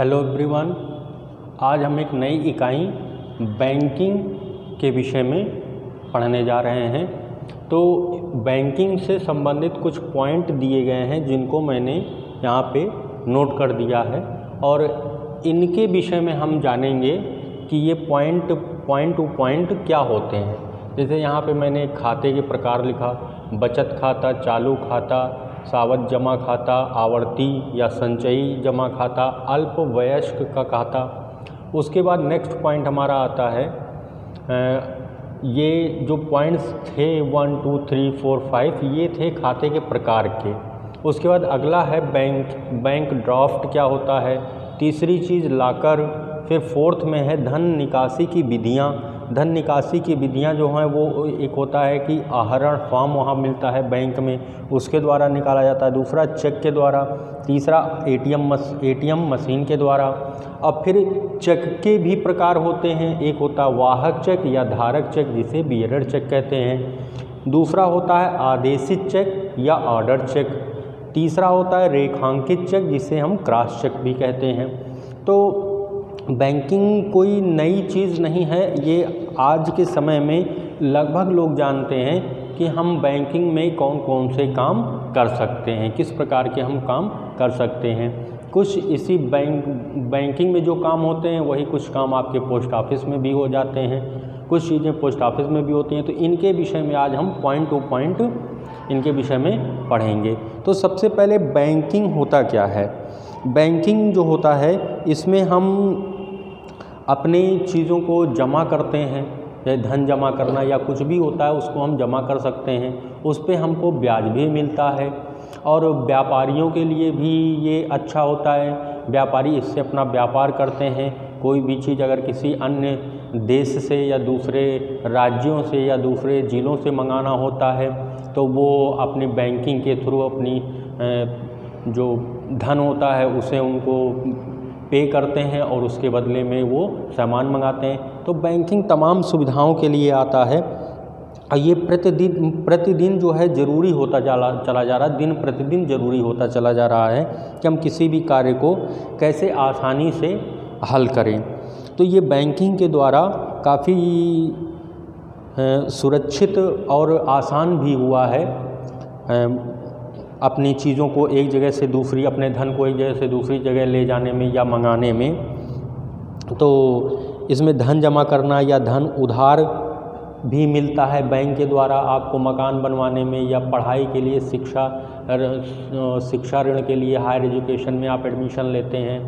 Hello everyone, आज हम एक नई इकाई बैंकिंग के विषय में पढ़ने जा रहे हैं। तो बैंकिंग से संबंधित कुछ पॉइंट दिए गए हैं जिनको मैंने यहाँ पे नोट कर दिया है और इनके विषय में हम जानेंगे कि ये पॉइंट टू पॉइंट क्या होते हैं। जैसे यहाँ पे मैंने खाते के प्रकार लिखा, बचत खाता, चालू खाता, सावधि जमा खाता, आवर्ती या संचयी जमा खाता, अल्पवयस्क का खाता। उसके बाद नेक्स्ट पॉइंट हमारा आता है, ये जो पॉइंट्स थे 1 2 3 4 5 ये थे खाते के प्रकार के। उसके बाद अगला है बैंक ड्राफ्ट क्या होता है। तीसरी चीज़ लाकर, फिर फोर्थ में है धन निकासी की विधियाँ। धन निकासी की विधियाँ जो हैं वो एक होता है कि आहरण फॉर्म वहाँ मिलता है बैंक में, उसके द्वारा निकाला जाता है। दूसरा चेक के द्वारा, तीसरा एटीएम मशीन के द्वारा। अब फिर चेक के भी प्रकार होते हैं, एक होता है वाहक चेक या धारक चेक जिसे बियरर चेक कहते हैं। दूसरा होता है आदेशित चेक या ऑर्डर चेक। तीसरा होता है रेखांकित चेक जिसे हम क्रॉस चेक भी कहते हैं। तो बैंकिंग कोई नई चीज़ नहीं है, ये आज के समय में लगभग लोग जानते हैं कि हम बैंकिंग में कौन कौन से काम कर सकते हैं, किस प्रकार के हम काम कर सकते हैं। कुछ इसी बैंकिंग में जो काम होते हैं वही कुछ काम आपके पोस्ट ऑफिस में भी हो जाते हैं, कुछ चीज़ें पोस्ट ऑफिस में भी होती हैं। तो इनके विषय में आज हम पॉइंट टू पॉइंट इनके विषय में पढ़ेंगे। तो सबसे पहले बैंकिंग होता क्या है। बैंकिंग जो होता है इसमें हम अपने चीज़ों को जमा करते हैं, या धन जमा करना या कुछ भी होता है उसको हम जमा कर सकते हैं, उस पे हमको ब्याज भी मिलता है। और व्यापारियों के लिए भी ये अच्छा होता है, व्यापारी इससे अपना व्यापार करते हैं। कोई भी चीज़ अगर किसी अन्य देश से या दूसरे राज्यों से या दूसरे ज़िलों से मंगाना होता है तो वो अपनी बैंकिंग के थ्रू अपनी जो धन होता है उसे उनको पे करते हैं और उसके बदले में वो सामान मंगाते हैं। तो बैंकिंग तमाम सुविधाओं के लिए आता है और ये प्रतिदिन जो है ज़रूरी होता चला जा रहा है, दिन प्रतिदिन ज़रूरी होता चला जा रहा है कि हम किसी भी कार्य को कैसे आसानी से हल करें। तो ये बैंकिंग के द्वारा काफ़ी सुरक्षित और आसान भी हुआ है अपनी चीज़ों को एक जगह से दूसरी, अपने धन को एक जगह से दूसरी जगह ले जाने में या मंगाने में। तो इसमें धन जमा करना या धन उधार भी मिलता है बैंक के द्वारा आपको मकान बनवाने में, या पढ़ाई के लिए शिक्षा ऋण के लिए हायर एजुकेशन में आप एडमिशन लेते हैं,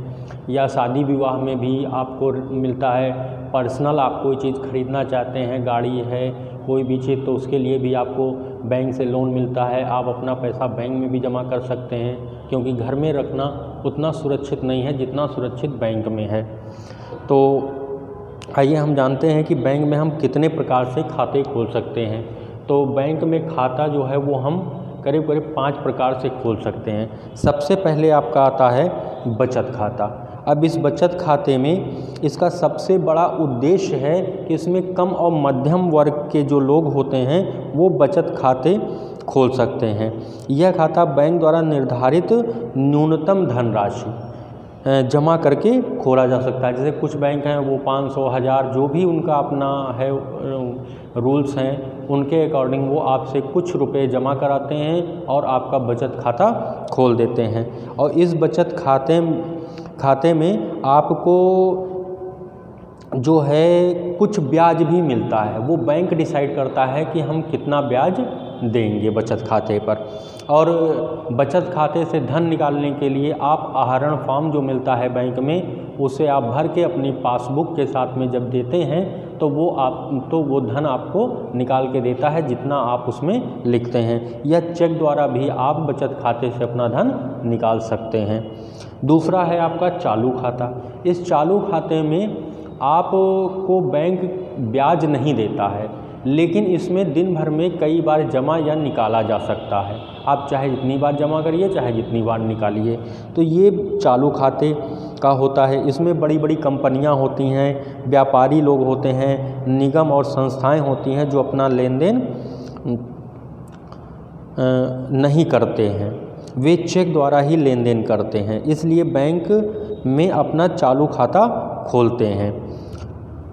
या शादी विवाह में भी आपको मिलता है। पर्सनल आप कोई चीज़ खरीदना चाहते हैं, गाड़ी है कोई भी चीज़, तो उसके लिए भी आपको बैंक से लोन मिलता है। आप अपना पैसा बैंक में भी जमा कर सकते हैं, क्योंकि घर में रखना उतना सुरक्षित नहीं है जितना सुरक्षित बैंक में है। तो आइए हम जानते हैं कि बैंक में हम कितने प्रकार से खाते खोल सकते हैं। तो बैंक में खाता जो है वो हम करीब 5 प्रकार से खोल सकते हैं। सबसे पहले आपका आता है बचत खाता। अब इस बचत खाते में इसका सबसे बड़ा उद्देश्य है कि इसमें कम और मध्यम वर्ग के जो लोग होते हैं वो बचत खाते खोल सकते हैं। यह खाता बैंक द्वारा निर्धारित न्यूनतम धनराशि जमा करके खोला जा सकता है। जैसे कुछ बैंक हैं वो 500, 1000 जो भी उनका अपना है रूल्स हैं उनके अकॉर्डिंग वो आपसे कुछ रुपए जमा कराते हैं और आपका बचत खाता खोल देते हैं। और इस बचत खाते में आपको जो है कुछ ब्याज भी मिलता है। वो बैंक डिसाइड करता है कि हम कितना ब्याज देंगे बचत खाते पर। और बचत खाते से धन निकालने के लिए आप आहरण फॉर्म जो मिलता है बैंक में उसे आप भर के अपनी पासबुक के साथ में जब देते हैं तो वो धन आपको निकाल के देता है जितना आप उसमें लिखते हैं। या चेक द्वारा भी आप बचत खाते से अपना धन निकाल सकते हैं। दूसरा है आपका चालू खाता। इस चालू खाते में आपको बैंक ब्याज नहीं देता है, लेकिन इसमें दिन भर में कई बार जमा या निकाला जा सकता है। आप चाहे जितनी बार जमा करिए चाहे जितनी बार निकालिए। तो ये चालू खाते का होता है। इसमें बड़ी बड़ी कंपनियां होती हैं, व्यापारी लोग होते हैं, निगम और संस्थाएं होती हैं जो अपना लेन देन नहीं करते हैं, वे चेक द्वारा ही लेन देन करते हैं। इसलिए बैंक में अपना चालू खाता खोलते हैं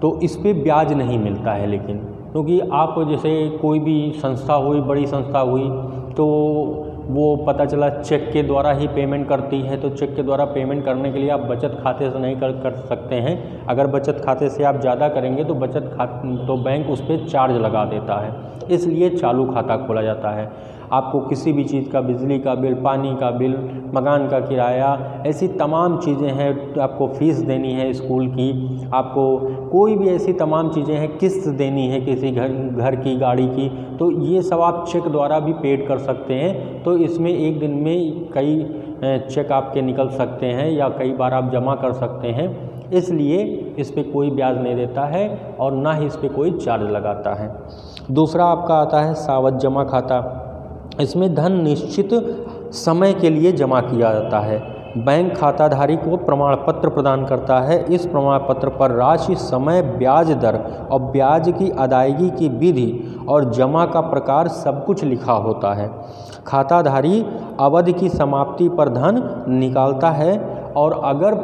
तो इस पे ब्याज नहीं मिलता है। लेकिन क्योंकि आप जैसे कोई भी संस्था हुई, बड़ी संस्था हुई, तो वो पता चला चेक के द्वारा ही पेमेंट करती है, तो चेक के द्वारा पेमेंट करने के लिए आप बचत खाते से नहीं कर सकते हैं। अगर बचत खाते से आप ज़्यादा करेंगे तो तो बैंक उस पर चार्ज लगा देता है, इसलिए चालू खाता खोला जाता है। आपको किसी भी चीज़ का, बिजली का बिल, पानी का बिल, मकान का किराया, ऐसी तमाम चीज़ें हैं, आपको फ़ीस देनी है स्कूल की, आपको कोई भी ऐसी तमाम चीज़ें हैं, किस्त देनी है किसी घर की, गाड़ी की, तो ये सब आप चेक द्वारा भी पेड कर सकते हैं। तो इसमें एक दिन में कई चेक आपके निकल सकते हैं या कई बार आप जमा कर सकते हैं, इसलिए इस पे कोई ब्याज नहीं देता है और ना ही इस पे कोई चार्ज लगाता है। दूसरा आपका आता है सावधि जमा खाता। इसमें धन निश्चित समय के लिए जमा किया जाता है। बैंक खाताधारी को प्रमाण पत्र प्रदान करता है। इस प्रमाण पत्र पर राशि, समय, ब्याज दर और ब्याज की अदायगी की विधि और जमा का प्रकार सब कुछ लिखा होता है। खाताधारी अवधि की समाप्ति पर धन निकालता है और अगर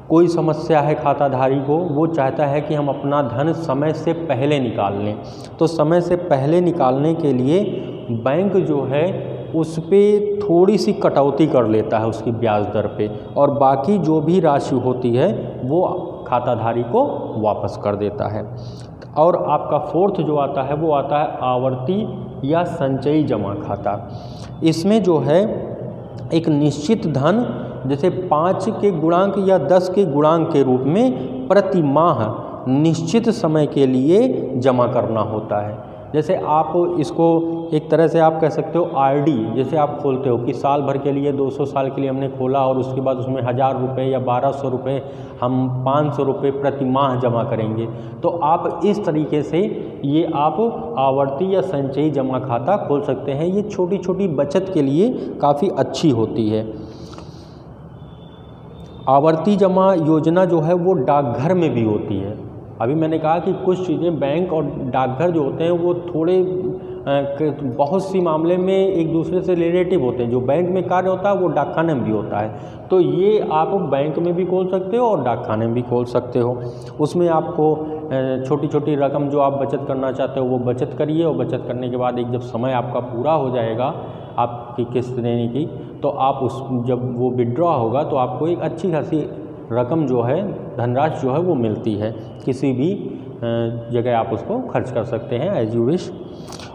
कोई समस्या है खाताधारी को, वो चाहता है कि हम अपना धन समय से पहले निकाल लें, तो समय से पहले निकालने के लिए बैंक जो है उस पर थोड़ी सी कटौती कर लेता है उसकी ब्याज दर पे, और बाकी जो भी राशि होती है वो खाताधारी को वापस कर देता है। और आपका फोर्थ जो आता है वो आता है आवर्ती या संचयी जमा खाता। इसमें जो है एक निश्चित धन, जैसे 5 के गुणांक या 10 के गुणांक के रूप में प्रति माह निश्चित समय के लिए जमा करना होता है। जैसे आप इसको एक तरह से आप कह सकते हो आरडी जैसे आप खोलते हो कि साल भर के लिए 200 साल के लिए हमने खोला और उसके बाद उसमें 1000 रुपये या 1200 रुपये, हम 500 रुपये प्रति माह जमा करेंगे, तो आप इस तरीके से ये आप आवर्ती या संचयी जमा खाता खोल सकते हैं। ये छोटी छोटी बचत के लिए काफ़ी अच्छी होती है। आवर्ती जमा योजना जो है वो डाकघर में भी होती है। अभी मैंने कहा कि कुछ चीज़ें बैंक और डाकघर जो होते हैं वो थोड़े बहुत सी मामले में एक दूसरे से रिलेटिव होते हैं। जो बैंक में कार्य होता है वो डाकखाने में भी होता है, तो ये आप बैंक में भी खोल सकते हो और डाकखाने में भी खोल सकते हो। उसमें आपको छोटी छोटी रकम जो आप बचत करना चाहते हो वो बचत करिए, और बचत करने के बाद एक जब समय आपका पूरा हो जाएगा आपकी किस्त देने की, तो आप जब वो विड्रॉ होगा तो आपको एक अच्छी खासी रकम जो है, धनराशि जो है वो मिलती है। किसी भी जगह आप उसको खर्च कर सकते हैं एज यू विश।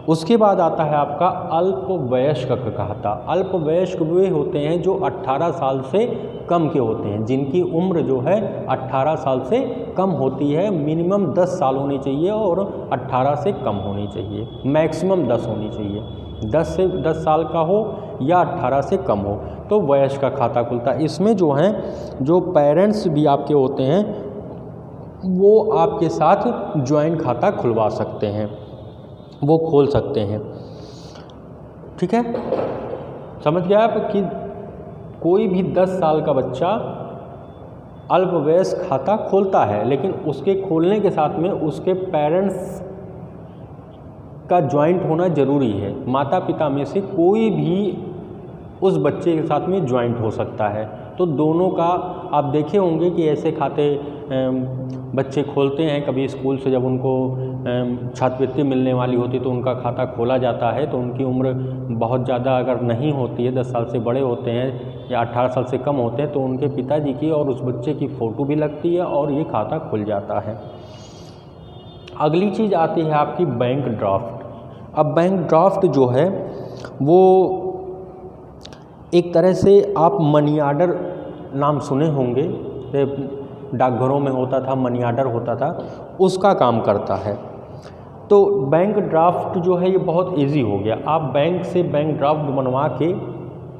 उसके बाद आता है आपका अल्पवयस्क खाता। अल्पवयस्क वे होते हैं जो 18 साल से कम के होते हैं, जिनकी उम्र जो है 18 साल से कम होती है। मिनिमम 10 साल होनी चाहिए और 18 से कम होनी चाहिए, मैक्सिमम 10 होनी चाहिए। 10 साल का हो या 18 से कम हो तो वयस्क का खाता खुलता है। इसमें जो हैं, जो पेरेंट्स भी आपके होते हैं वो आपके साथ ज्वाइंट खाता खुलवा सकते हैं, वो खोल सकते हैं। ठीक है, समझ गया आप कि कोई भी 10 साल का बच्चा अल्पवयस्क खाता खोलता है, लेकिन उसके खोलने के साथ में उसके पेरेंट्स का ज्वाइंट होना ज़रूरी है। माता पिता में से कोई भी उस बच्चे के साथ में ज्वाइंट हो सकता है। तो दोनों का आप देखे होंगे कि ऐसे खाते बच्चे खोलते हैं। कभी स्कूल से जब उनको छात्रवृत्ति मिलने वाली होती तो उनका खाता खोला जाता है, तो उनकी उम्र बहुत ज़्यादा अगर नहीं होती है, 10 साल से बड़े होते हैं या 18 साल से कम होते हैं, तो उनके पिताजी की और उस बच्चे की फ़ोटो भी लगती है और ये खाता खुल जाता है। अगली चीज़ आती है आपकी बैंक ड्राफ्ट। अब बैंक ड्राफ्ट जो है वो एक तरह से आप मनी आर्डर नाम सुने होंगे, डाकघरों में होता था, मनी आर्डर होता था, उसका काम करता है। तो बैंक ड्राफ्ट जो है ये बहुत इजी हो गया। आप बैंक से बैंक ड्राफ्ट बनवा के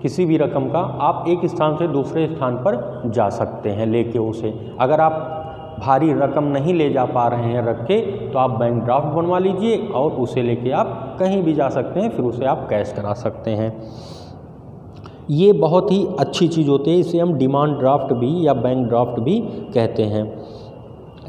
किसी भी रकम का आप एक स्थान से दूसरे स्थान पर जा सकते हैं लेके उसे। अगर आप भारी रकम नहीं ले जा पा रहे हैं रख के, तो आप बैंक ड्राफ्ट बनवा लीजिए और उसे लेके आप कहीं भी जा सकते हैं, फिर उसे आप कैश करा सकते हैं। ये बहुत ही अच्छी चीज़ होती है, इसे हम डिमांड ड्राफ्ट भी या बैंक ड्राफ्ट भी कहते हैं।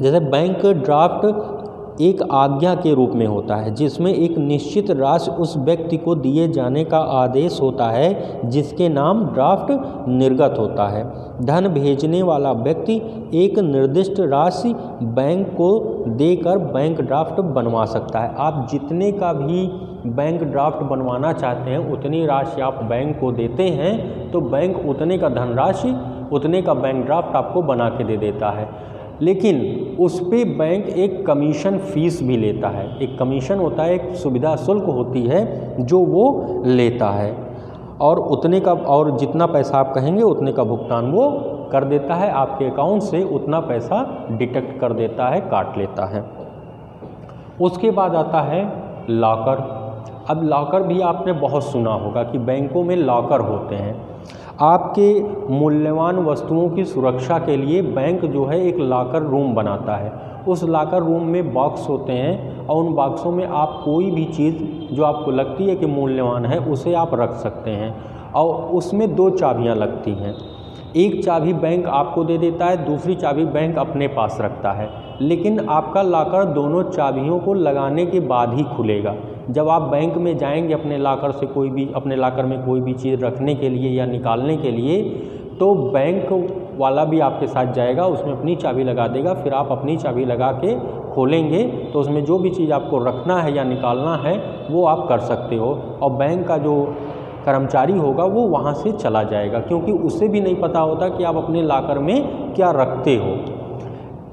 जैसे बैंक ड्राफ्ट एक आज्ञा के रूप में होता है, जिसमें एक निश्चित राशि उस व्यक्ति को दिए जाने का आदेश होता है जिसके नाम ड्राफ्ट निर्गत होता है। धन भेजने वाला व्यक्ति एक निर्दिष्ट राशि बैंक को देकर बैंक ड्राफ्ट बनवा सकता है। आप जितने का भी बैंक ड्राफ्ट बनवाना चाहते हैं उतनी राशि आप बैंक को देते हैं तो बैंक उतने का धनराशि, उतने का बैंक ड्राफ्ट आपको बना के दे देता है। लेकिन उस पे बैंक एक कमीशन फ़ीस भी लेता है। एक कमीशन होता है, एक सुविधा शुल्क होती है जो वो लेता है, और उतने का, और जितना पैसा आप कहेंगे उतने का भुगतान वो कर देता है। आपके अकाउंट से उतना पैसा डिडक्ट कर देता है, काट लेता है। उसके बाद आता है लॉकर। अब लॉकर भी आपने बहुत सुना होगा कि बैंकों में लॉकर होते हैं। आपके मूल्यवान वस्तुओं की सुरक्षा के लिए बैंक जो है एक लॉकर रूम बनाता है। उस लॉकर रूम में बॉक्स होते हैं और उन बॉक्सों में आप कोई भी चीज़ जो आपको लगती है कि मूल्यवान है उसे आप रख सकते हैं, और उसमें 2 चाबियां लगती हैं। एक चाबी बैंक आपको दे देता है, दूसरी चाबी बैंक अपने पास रखता है। लेकिन आपका लॉकर दोनों चाबियों को लगाने के बाद ही खुलेगा। जब आप बैंक में जाएंगे अपने लॉकर से अपने लॉकर में कोई भी चीज़ रखने के लिए या निकालने के लिए, तो बैंक वाला भी आपके साथ जाएगा, उसमें अपनी चाबी लगा देगा। फिर आप अपनी चाबी लगा के खोलेंगे तो उसमें जो भी चीज़ आपको रखना है या निकालना है वो आप कर सकते हो, और बैंक का जो कर्मचारी होगा वो वहाँ से चला जाएगा, क्योंकि उसे भी नहीं पता होता कि आप अपने लॉकर में क्या रखते हो।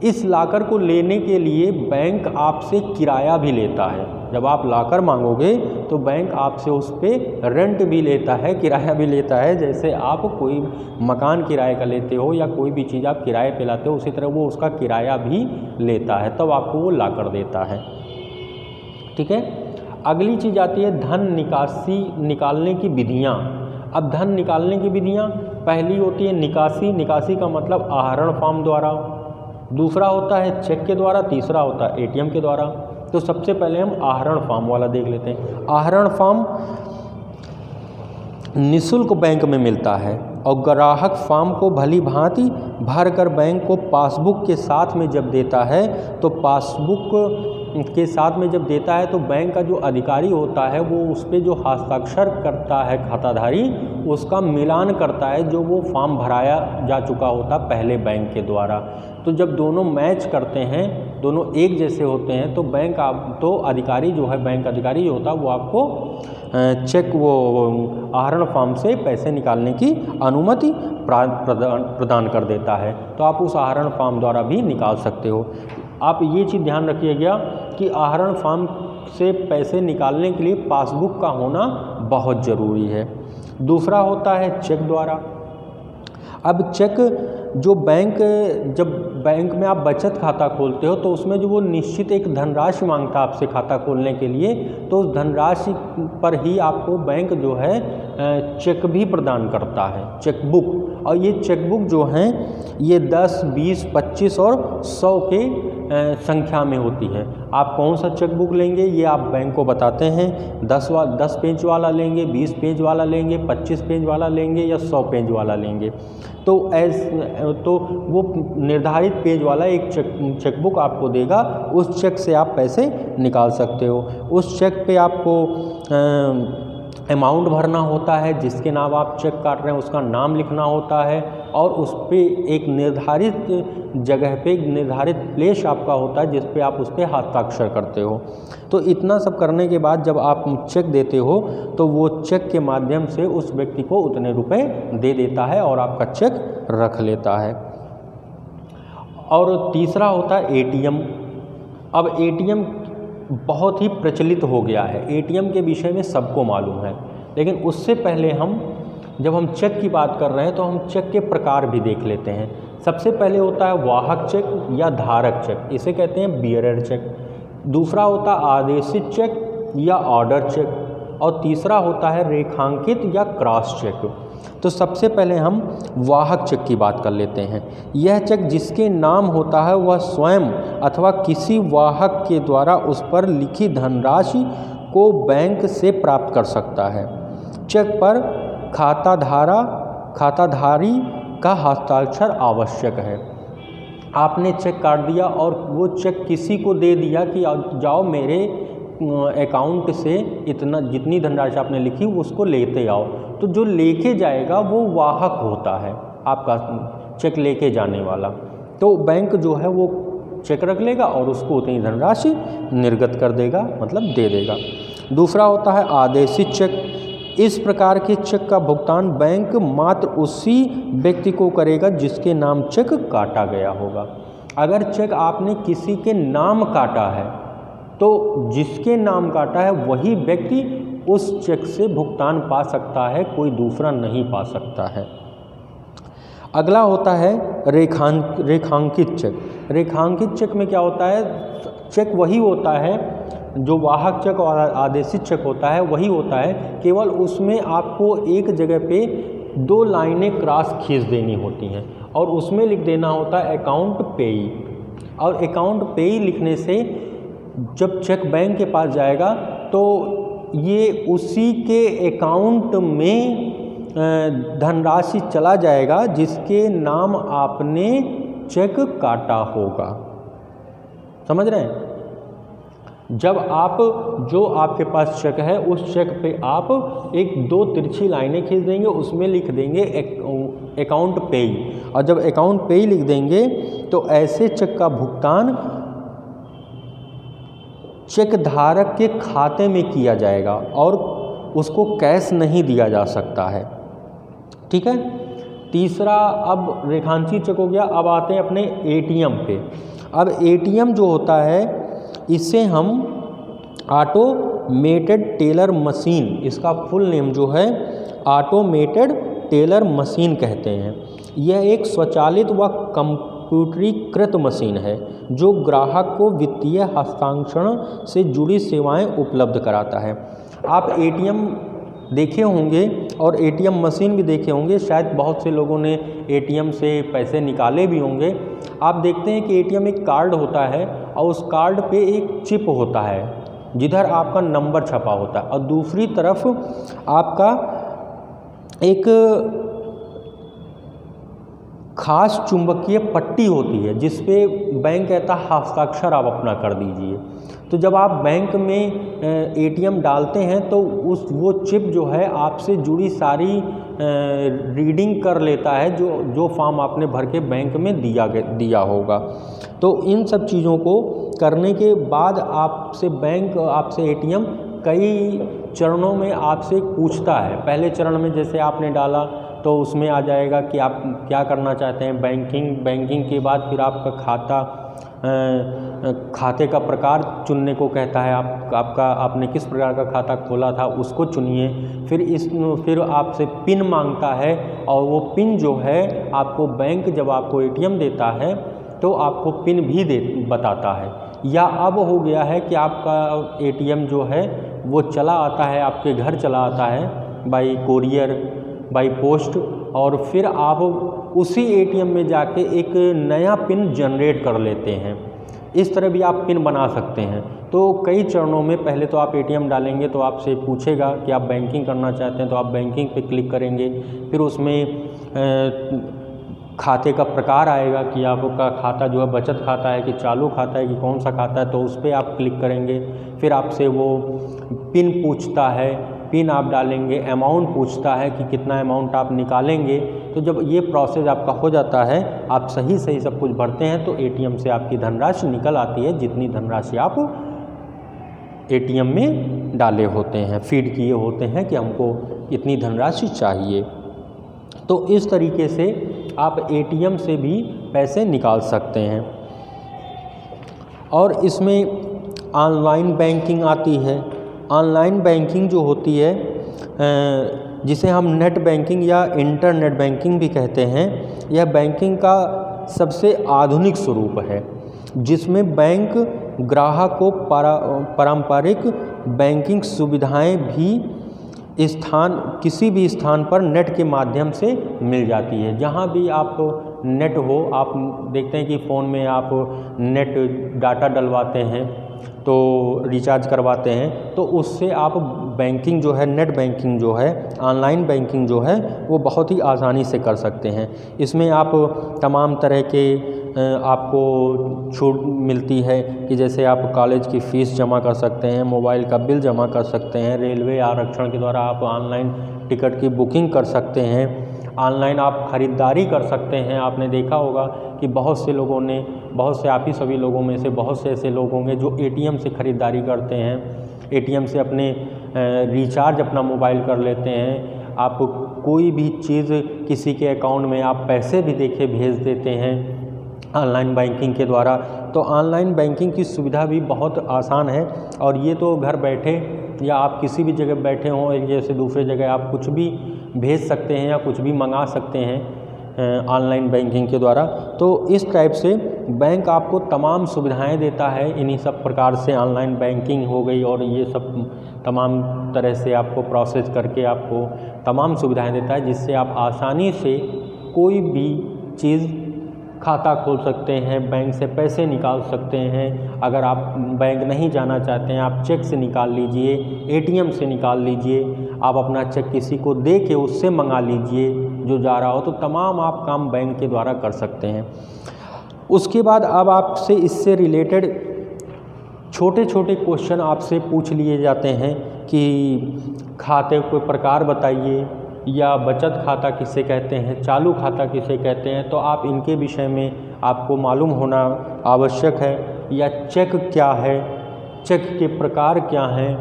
इस लॉकर को लेने के लिए बैंक आपसे किराया भी लेता है। जब आप लॉकर मांगोगे तो बैंक आपसे उस पर रेंट भी लेता है, किराया भी लेता है। जैसे आप कोई मकान किराए का लेते हो या कोई भी चीज़ आप किराए पे लाते हो, उसी तरह वो उसका किराया भी लेता है, तब आपको वो लॉकर देता है। ठीक है। अगली चीज़ आती है धन निकालने की विधियाँ। अब धन निकालने की विधियाँ, पहली होती है निकासी। निकासी का मतलब आहरण फॉर्म द्वारा, दूसरा होता है चेक के द्वारा, तीसरा होता है एटीएम के द्वारा। तो सबसे पहले हम आहरण फॉर्म वाला देख लेते हैं। आहरण फॉर्म निःशुल्क बैंक में मिलता है और ग्राहक फॉर्म को भली भांति भर कर बैंक को पासबुक के साथ में जब देता है तो पासबुक के साथ में जब देता है तो बैंक का जो अधिकारी होता है वो उस पर जो हस्ताक्षर करता है खाताधारी, उसका मिलान करता है जो वो फॉर्म भराया जा चुका होता पहले बैंक के द्वारा। तो जब दोनों मैच करते हैं, दोनों एक जैसे होते हैं, तो अधिकारी जो है, बैंक अधिकारी जो होता है वो आपको चेक आहरण फॉर्म से पैसे निकालने की अनुमति प्रदान कर देता है। तो आप उस आहरण फॉर्म द्वारा भी निकाल सकते हो। आप ये चीज़ ध्यान रखिएगा कि आहरण फॉर्म से पैसे निकालने के लिए पासबुक का होना बहुत ज़रूरी है। दूसरा होता है चेक द्वारा। अब चेक जो जब बैंक में आप बचत खाता खोलते हो तो उसमें जो वो निश्चित एक धनराशि मांगता है आपसे खाता खोलने के लिए, तो उस धनराशि पर ही आपको बैंक जो है चेक भी प्रदान करता है, चेकबुक। और ये चेकबुक जो हैं ये 10, 20, 25 और 100 के संख्या में होती है। आप कौन सा चेकबुक लेंगे ये आप बैंक को बताते हैं। 10 पेज वाला लेंगे, 20 पेज वाला लेंगे, 25 पेज वाला लेंगे या 100 पेज वाला लेंगे। तो वो निर्धारित पेज वाला एक चेकबुक आपको देगा, उस चेक से आप पैसे निकाल सकते हो। उस चेक पे आपको अमाउंट भरना होता है, जिसके नाम आप चेक काट रहे हैं उसका नाम लिखना होता है, और उस पे एक निर्धारित जगह पे एक निर्धारित प्लेस आपका होता है जिस पे आप उस पे हस्ताक्षर करते हो। तो इतना सब करने के बाद जब आप चेक देते हो तो वो चेक के माध्यम से उस व्यक्ति को उतने रुपए दे देता है और आपका चेक रख लेता है। और तीसरा होता है एटीएम। अब एटीएम बहुत ही प्रचलित हो गया है, एटीएम के विषय में सबको मालूम है। लेकिन उससे पहले जब हम चेक की बात कर रहे हैं तो हम चेक के प्रकार भी देख लेते हैं। सबसे पहले होता है वाहक चेक या धारक चेक, इसे कहते हैं बियरर चेक। दूसरा होता है आदेशित चेक या ऑर्डर चेक, और तीसरा होता है रेखांकित या क्रॉस चेक। तो सबसे पहले हम वाहक चेक की बात कर लेते हैं। यह चेक जिसके नाम होता है वह स्वयं अथवा किसी वाहक के द्वारा उस पर लिखी धनराशि को बैंक से प्राप्त कर सकता है। चेक पर खाताधारी का हस्ताक्षर आवश्यक है। आपने चेक काट दिया और वो चेक किसी को दे दिया कि जाओ मेरे अकाउंट से इतना जितनी धनराशि आपने लिखी उसको लेते आओ, तो जो लेके जाएगा वो वाहक होता है आपका चेक लेके जाने वाला। तो बैंक जो है वो चेक रख लेगा और उसको उतनी धनराशि निर्गत कर देगा, मतलब दे देगा। दूसरा होता है आदेशित चेक। इस प्रकार के चेक का भुगतान बैंक मात्र उसी व्यक्ति को करेगा जिसके नाम चेक काटा गया होगा। अगर चेक आपने किसी के नाम काटा है तो जिसके नाम काटा है वही व्यक्ति उस चेक से भुगतान पा सकता है, कोई दूसरा नहीं पा सकता है। अगला होता है रेखांकित चेक। रेखांकित चेक में क्या होता है, चेक वही होता है जो वाहक चेक और आदेशित चेक होता है वही होता है, केवल उसमें आपको एक जगह पे 2 लाइनें क्रॉस खींच देनी होती हैं और उसमें लिख देना होता है अकाउंट पेई। और अकाउंट पेई लिखने से जब चेक बैंक के पास जाएगा तो ये उसी के अकाउंट में धनराशि चला जाएगा जिसके नाम आपने चेक काटा होगा। समझ रहे हैं? जब आप जो आपके पास चेक है उस चेक पे आप 1-2 तिरछी लाइनें खींच देंगे, उसमें लिख देंगे अकाउंट पेई। और जब अकाउंट पेई लिख देंगे तो ऐसे चेक का भुगतान चेक धारक के खाते में किया जाएगा और उसको कैश नहीं दिया जा सकता है। ठीक है। तीसरा, अब रेखांकित चेक हो गया। अब आते हैं अपने एटीएम पे। अब एटीएम जो होता है इसे हम ऑटोमेटेड टेलर मशीन, इसका फुल नेम जो है ऑटोमेटेड टेलर मशीन कहते हैं। यह एक स्वचालित व कंप्यूटरीकृत मशीन है जो ग्राहक को वित्तीय हस्तांतरण से जुड़ी सेवाएं उपलब्ध कराता है। आप एटीएम देखे होंगे और एटीएम मशीन भी देखे होंगे, शायद बहुत से लोगों ने एटीएम से पैसे निकाले भी होंगे। आप देखते हैं कि एटीएम एक कार्ड होता है और उस कार्ड पे एक चिप होता है जिधर आपका नंबर छपा होता है और दूसरी तरफ आपका एक खास चुंबकीय पट्टी होती है जिस पे बैंक कहता है हस्ताक्षर आप अपना कर दीजिए। तो जब आप बैंक में एटीएम डालते हैं तो वो चिप जो है आपसे जुड़ी सारी रीडिंग कर लेता है जो फॉर्म आपने भर के बैंक में दिया होगा। तो इन सब चीज़ों को करने के बाद आपसे एटीएम कई चरणों में आपसे पूछता है। पहले चरण में जैसे आपने डाला तो उसमें आ जाएगा कि आप क्या करना चाहते हैं, बैंकिंग के बाद फिर आपका खाते का प्रकार चुनने को कहता है। आपने किस प्रकार का खाता खोला था उसको चुनिए। फिर आपसे पिन मांगता है और वो पिन जो है आपको बैंक जब आपको एटीएम देता है तो आपको पिन भी बताता है। या अब हो गया है कि आपका एटीएम जो है वो चला आता है, आपके घर चला आता है बाई कोरियर, बाई पोस्ट, और फिर आप उसी एटीएम में जाके एक नया पिन जनरेट कर लेते हैं। इस तरह भी आप पिन बना सकते हैं। तो कई चरणों में पहले तो आप एटीएम डालेंगे तो आपसे पूछेगा कि आप बैंकिंग करना चाहते हैं तो आप बैंकिंग पे क्लिक करेंगे। फिर उसमें खाते का प्रकार आएगा कि आपका खाता जो है बचत खाता है कि चालू खाता है कि कौन सा खाता है, तो उस पर आप क्लिक करेंगे। फिर आपसे वो पिन पूछता है, पिन आप डालेंगे, अमाउंट पूछता है कि कितना अमाउंट आप निकालेंगे। तो जब ये प्रोसेस आपका हो जाता है, आप सही सब कुछ भरते हैं तो एटीएम से आपकी धनराशि निकल आती है, जितनी धनराशि आप एटीएम में डाले होते हैं, फीड किए होते हैं कि हमको इतनी धनराशि चाहिए। तो इस तरीके से आप एटीएम से भी पैसे निकाल सकते हैं। और इसमें ऑनलाइन बैंकिंग आती है। ऑनलाइन बैंकिंग जो होती है जिसे हम नेट बैंकिंग या इंटरनेट बैंकिंग भी कहते हैं, यह बैंकिंग का सबसे आधुनिक स्वरूप है जिसमें बैंक ग्राहक को पारंपरिक बैंकिंग सुविधाएं भी किसी भी स्थान पर नेट के माध्यम से मिल जाती है। जहाँ भी आप नेट हो, आप देखते हैं कि फ़ोन में आप नेट डाटा डलवाते हैं तो रिचार्ज करवाते हैं, तो उससे आप बैंकिंग जो है, नेट बैंकिंग जो है, ऑनलाइन बैंकिंग जो है वो बहुत ही आसानी से कर सकते हैं। इसमें आप तमाम तरह के आपको छूट मिलती है कि जैसे आप कॉलेज की फ़ीस जमा कर सकते हैं, मोबाइल का बिल जमा कर सकते हैं, रेलवे आरक्षण के द्वारा आप ऑनलाइन टिकट की बुकिंग कर सकते हैं, ऑनलाइन आप ख़रीदारी कर सकते हैं। आपने देखा होगा कि बहुत से लोगों ने, बहुत से आप ही सभी लोगों में से बहुत से ऐसे लोग होंगे जो एटीएम से ख़रीदारी करते हैं, एटीएम से अपने रिचार्ज अपना मोबाइल कर लेते हैं। आप कोई भी चीज़ किसी के अकाउंट में आप पैसे भी देके भेज देते हैं ऑनलाइन बैंकिंग के द्वारा। तो ऑनलाइन बैंकिंग की सुविधा भी बहुत आसान है और ये तो घर बैठे या आप किसी भी जगह बैठे हों, एक जगह से दूसरे जगह आप कुछ भी भेज सकते हैं या कुछ भी मंगा सकते हैं ऑनलाइन बैंकिंग के द्वारा। तो इस टाइप से बैंक आपको तमाम सुविधाएं देता है। इन्हीं सब प्रकार से ऑनलाइन बैंकिंग हो गई और ये सब तमाम तरह से आपको प्रोसेस करके आपको तमाम सुविधाएं देता है, जिससे आप आसानी से कोई भी चीज़ खाता खोल सकते हैं, बैंक से पैसे निकाल सकते हैं। अगर आप बैंक नहीं जाना चाहते हैं, आप चेक से निकाल लीजिए, एटीएम से निकाल लीजिए, आप अपना चेक किसी को दे के उससे मंगा लीजिए जो जा रहा हो। तो तमाम आप काम बैंक के द्वारा कर सकते हैं। उसके बाद अब आपसे इससे रिलेटेड छोटे छोटे क्वेश्चन आपसे पूछ लिए जाते हैं कि खाते को प्रकार बताइए, या बचत खाता किसे कहते हैं, चालू खाता किसे कहते हैं। तो आप इनके विषय में आपको मालूम होना आवश्यक है। या चेक क्या है, चेक के प्रकार क्या हैं,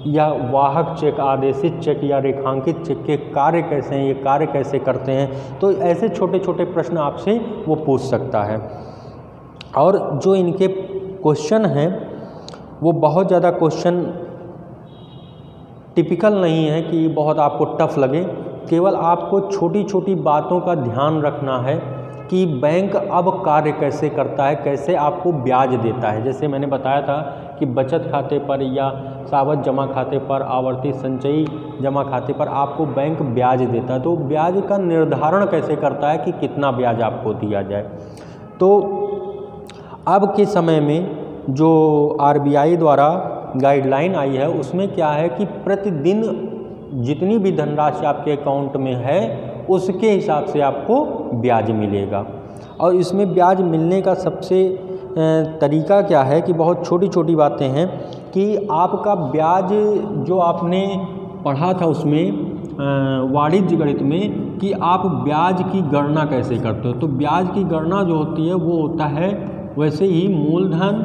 या वाहक चेक, आदेशित चेक या रेखांकित चेक के कार्य कैसे हैं, ये कार्य कैसे करते हैं। तो ऐसे छोटे छोटे प्रश्न आपसे वो पूछ सकता है। और जो इनके क्वेश्चन हैं वो बहुत ज़्यादा क्वेश्चन टिपिकल नहीं है कि बहुत आपको टफ लगे। केवल आपको छोटी छोटी बातों का ध्यान रखना है कि बैंक अब कार्य कैसे करता है, कैसे आपको ब्याज देता है। जैसे मैंने बताया था कि बचत खाते पर या सावधि जमा खाते पर, आवर्ती संचयी जमा खाते पर आपको बैंक ब्याज देता है। तो ब्याज का निर्धारण कैसे करता है कि कितना ब्याज आपको दिया जाए। तो अब के समय में जो आरबीआई द्वारा गाइडलाइन आई है उसमें क्या है कि प्रतिदिन जितनी भी धनराशि आपके अकाउंट में है उसके हिसाब से आपको ब्याज मिलेगा। और इसमें ब्याज मिलने का सबसे तरीका क्या है कि बहुत छोटी छोटी बातें हैं कि आपका ब्याज जो आपने पढ़ा था उसमें वाणिज्य गणित में कि आप ब्याज की गणना कैसे करते हो। तो ब्याज की गणना जो होती है वो होता है वैसे ही मूलधन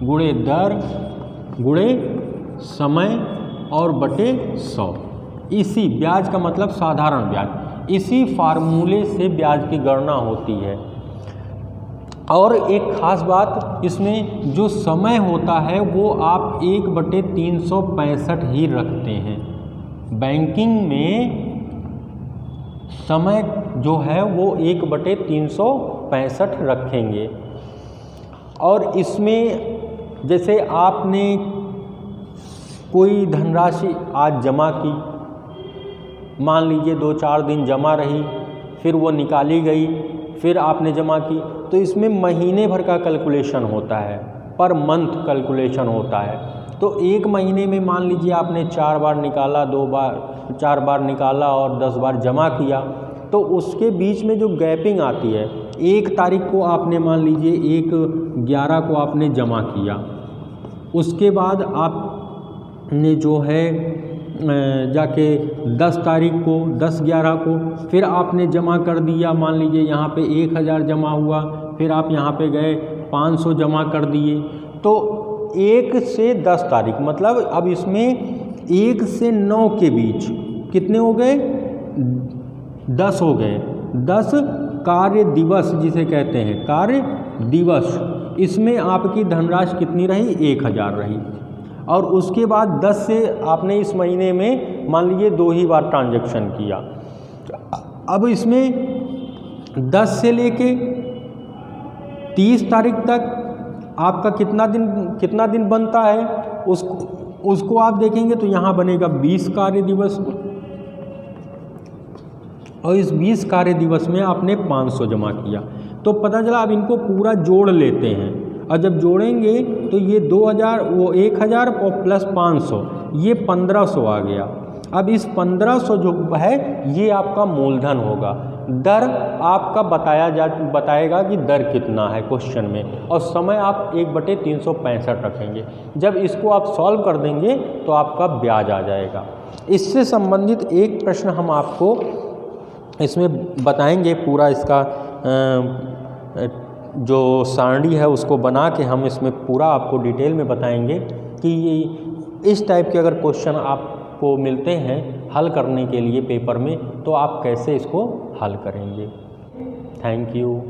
गुणे दर गुणे समय और बटे 100। इसी ब्याज का मतलब साधारण ब्याज, इसी फार्मूले से ब्याज की गणना होती है। और एक ख़ास बात इसमें जो समय होता है वो आप 1/365 ही रखते हैं। बैंकिंग में समय जो है वो 1/365 रखेंगे। और इसमें जैसे आपने कोई धनराशि आज जमा की, मान लीजिए 2-4 दिन जमा रही, फिर वो निकाली गई, फिर आपने जमा की, तो इसमें महीने भर का कैलकुलेशन होता है, पर मंथ कैलकुलेशन होता है। तो एक महीने में मान लीजिए आपने 4 बार निकाला, 4 बार निकाला और 10 बार जमा किया, तो उसके बीच में जो गैपिंग आती है, 1 तारीख को आपने मान लीजिए 1/11 को आपने जमा किया, उसके बाद आपने जो है जाके 10 तारीख को 10/11 को फिर आपने जमा कर दिया। मान लीजिए यहाँ पे 1000 जमा हुआ, फिर आप यहाँ पे गए 500 जमा कर दिए। तो 1 से 10 तारीख मतलब अब इसमें 1 से 9 के बीच कितने हो गए, 10 हो गए। 10 कार्य दिवस जिसे कहते हैं, कार्य दिवस, इसमें आपकी धनराशि कितनी रही, 1000 रही। और उसके बाद 10 से आपने इस महीने में मान लीजिए 2 ही बार ट्रांजैक्शन किया। अब इसमें 10 से लेके 30 तारीख तक आपका कितना दिन बनता है, उसको आप देखेंगे तो यहाँ बनेगा 20 कार्य दिवस। और इस 20 कार्य दिवस में आपने 500 जमा किया। तो पता चला अब इनको पूरा जोड़ लेते हैं, और जब जोड़ेंगे तो ये 2000 वो 1000 और प्लस 500 ये 1500 आ गया। अब इस 1500 जो है ये आपका मूलधन होगा। दर आपका बताएगा कि दर कितना है क्वेश्चन में, और समय आप 1/365 रखेंगे। जब इसको आप सॉल्व कर देंगे तो आपका ब्याज आ जाएगा। इससे संबंधित एक प्रश्न हम आपको इसमें बताएंगे, पूरा इसका जो सारणी है उसको बना के हम इसमें पूरा आपको डिटेल में बताएंगे कि ये इस टाइप के अगर क्वेश्चन आपको मिलते हैं हल करने के लिए पेपर में, तो आप कैसे इसको हल करेंगे। Thank you.